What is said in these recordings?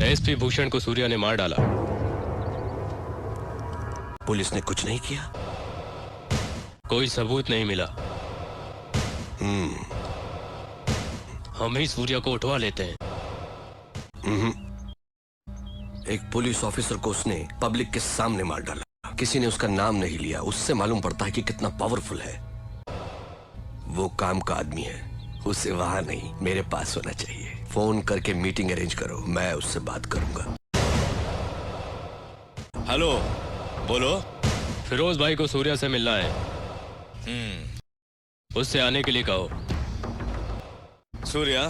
SP Bhushan को सूर्या ने मार डाला। पुलिस ने कुछ नहीं किया? कोई सबूत नहीं मिला। हम ही सूर्या को उठवा लेते हैं। एक पुलिस ऑफिसर को उसने पब्लिक के सामने मार डाला। किसी ने उसका नाम नहीं लिया। उससे मालूम पड़ता है कि कितना पावरफुल है। वो काम का आदमी है। उसे वहां नहीं, मेरे पास होना चाहिए। फोन करके मीटिंग अरेंज करो, मैं उससे बात करूंगा। हेलो, बोलो। फिरोज भाई को सूर्या से मिलना है। उससे आने के लिए कहो। सूर्या,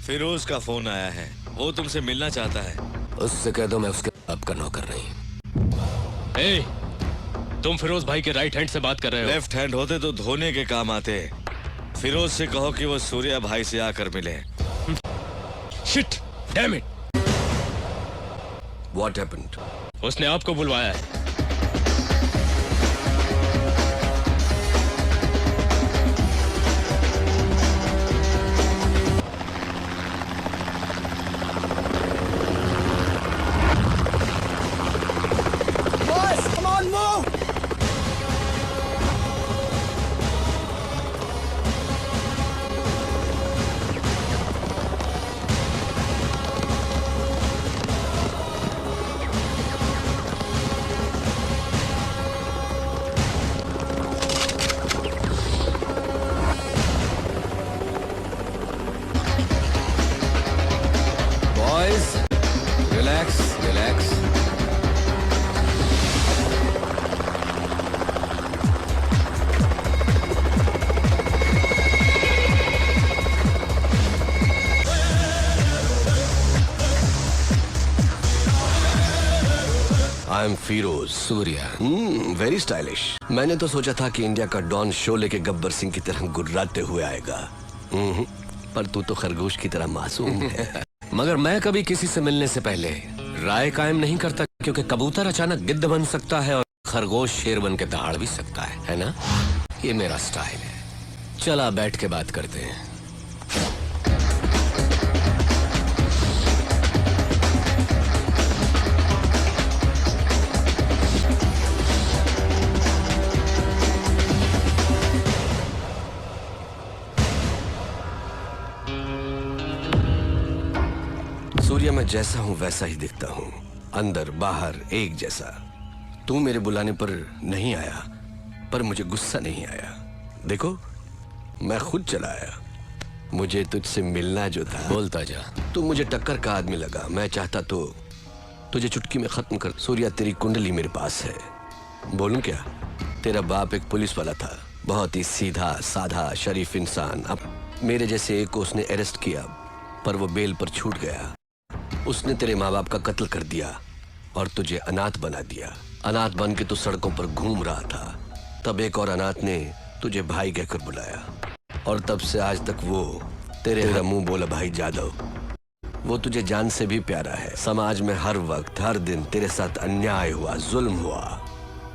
फिरोज का फोन आया है। वो तुमसे मिलना चाहता है। उससे कह दो मैं उसके आपका नौकर नहीं। ए, तुम फिरोज भाई के राइट हैंड से बात कर रहे हो। लेफ्ट हैंड होते तो धोने के काम आते। फिरोज से कहो कि वो सूर्या भाई से आकर मिले। Shit, damn it. What happened? उसने आपको बुलवाया है। Relax. I am Firoz. Surya. Very stylish. मैंने तो सोचा था कि इंडिया का डॉन शो लेके गब्बर सिंह की तरह गुर्राते हुए आएगा। पर तू तो खरगोश की तरह मासूम है। मगर मैं कभी किसी से मिलने से पहले राय कायम नहीं करता, क्योंकि कबूतर अचानक गिद्ध बन सकता है और खरगोश शेर बन के दहाड़ भी सकता है ना? ये मेरा स्टाइल है। चला बैठ के बात करते हैं। सूर्या, मैं जैसा हूं वैसा ही दिखता हूं, अंदर बाहर एक जैसा। तू मेरे बुलाने पर नहीं आया, पर मुझे गुस्सा नहीं आया। देखो, मैं खुद चला आया। मुझे तुझसे मिलना जो था। बोलता जा। तू मुझे टक्कर का आदमी लगा। मैं चाहता तो तुझे चुटकी में खत्म कर। सूर्या, तेरी कुंडली मेरे पास है। बोलूं क्या? तेरा बाप एक पुलिस वाला था, बहुत ही सीधा साधा शरीफ इंसान। अब मेरे जैसे एक को उसने अरेस्ट किया, पर वो बेल पर छूट गया। उसने तेरे माँ बाप का कत्ल कर दिया और तुझे अनाथ बना दिया। अनाथ बन के तू सड़कों पर घूम रहा था। तब एक और अनाथ ने तुझे भाई कहकर बुलाया, और तब से आज तक वो तेरा मुंह बोला भाई जादव। वो तुझे जान से भी प्यारा है। समाज में हर वक्त हर दिन तेरे साथ अन्याय हुआ, जुल्म हुआ,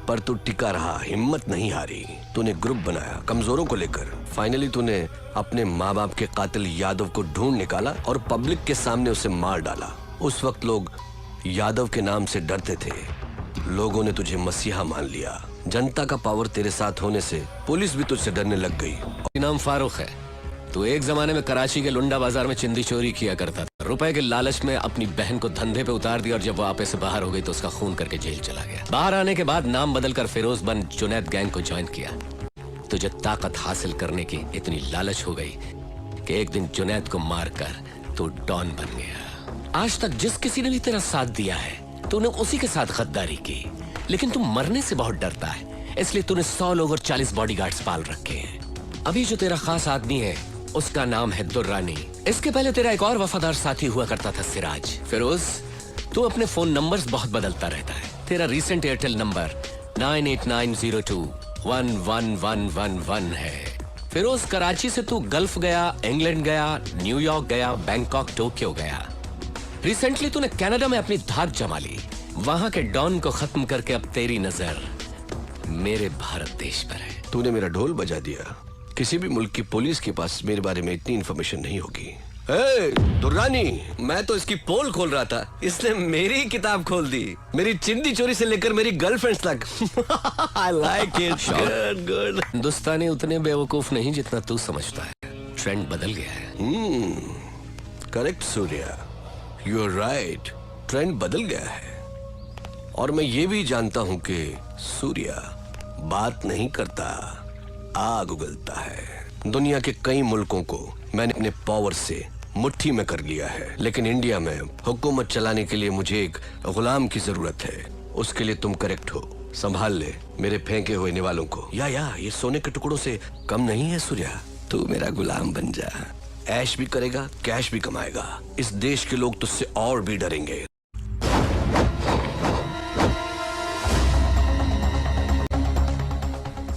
पर तू टिका रहा, हिम्मत नहीं हारी। तूने ग्रुप बनाया कमजोरों को लेकर। फाइनली तूने अपने माँ बाप के कातिल यादव को ढूंढ निकाला और पब्लिक के सामने उसे मार डाला। उस वक्त लोग यादव के नाम से डरते थे। लोगों ने तुझे मसीहा मान लिया। जनता का पावर तेरे साथ होने से पुलिस भी तुझसे डरने लग गई। नाम फारूक है। तू एक जमाने में कराची के लुंडा बाजार में चिंदी चोरी किया करता था। रुपए के लालच में अपनी बहन को धंधे पे उतार दिया, और जब वो आपे से बाहर हो गई तो उसका खून करके जेल चला गया। बाहर आने के बाद नाम बदलकर फिरोज बन जुनैद गैंग को ज्वाइन किया। तुझे ताकत हासिल करने की इतनी लालच हो गई कि एक दिन जुनैद को मारकर तू डॉन बन गया। आज तक जिस किसी ने भी तेरा साथ दिया है, तूने उसी के साथ गद्दारी की। लेकिन तू मरने से बहुत डरता है, इसलिए तूने 100 लोग और 40 बॉडीगार्ड्स पाल रखे हैं। अभी जो तेरा खास आदमी है उसका नाम है दुर्रानी। इसके पहले तेरा एक और वफादार साथी हुआ करता था, सिराज। फिरोज, तू अपने फोन नंबर्स बहुत बदलता रहता है। तेरा रीसेंट एयरटेल नंबर 9890211111 है। फिरोज, कराची से तू गल्फ गया, इंग्लैंड गया, न्यूयॉर्क गया, बैंकॉक, टोक्यो गया। रिसेंटली तूने कनाडा में अपनी धाक जमा ली। वहां के डॉन को खत्म करके अब तेरी नजर मेरे भारत देश पर है। तूने मेरा ढोल बजा दिया। किसी भी मुल्क की पुलिस के पास मेरे बारे में इतनी इंफॉर्मेशन नहीं होगी। हे, दुर्रानी, मैं तो इसकी पोल खोल रहा था, इसने मेरी किताब खोल दी। मेरी चिंदी चोरी से लेकर मेरी गर्लफ्रेंड्स तक। I like it. Good, good. हिंदुस्तानी उतने बेवकूफ नहीं जितना तू समझता है। ट्रेंड बदल गया है। Correct Surya, you are right. Trend बदल गया है और मैं ये भी जानता हूं कि सूर्या बात नहीं करता, आग उगलता है। दुनिया के कई मुल्कों को मैंने अपने पावर से मुट्ठी में कर लिया है, लेकिन इंडिया में हुकूमत चलाने के लिए मुझे एक गुलाम की जरूरत है। उसके लिए तुम करेक्ट हो। संभाल ले मेरे फेंके हुए निवालों को। या ये सोने के टुकड़ों से कम नहीं है सूर्या। तू मेरा गुलाम बन जा। ऐश भी करेगा, कैश भी कमाएगा। इस देश के लोग तुझसे और भी डरेंगे।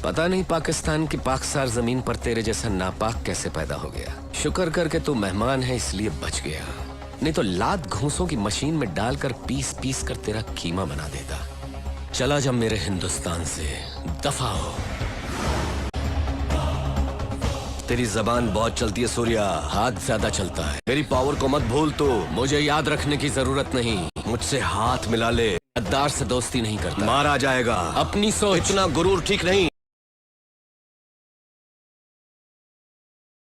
पता नहीं पाकिस्तान की पाकसार जमीन पर तेरे जैसा नापाक कैसे पैदा हो गया। शुक्र करके तू मेहमान है इसलिए बच गया, नहीं तो लात घूंसों की मशीन में डालकर पीस पीस कर तेरा कीमा बना देता। चला जा मेरे हिंदुस्तान से, दफा हो। तेरी जबान बहुत चलती है सूर्या। हाथ ज्यादा चलता है। मेरी पावर को मत भूल तू। मुझे याद रखने की जरूरत नहीं। मुझसे हाथ मिला ले। गद्दार से दोस्ती नहीं करता। मारा जाएगा। अपनी सोच। इतना गुरूर ठीक नहीं।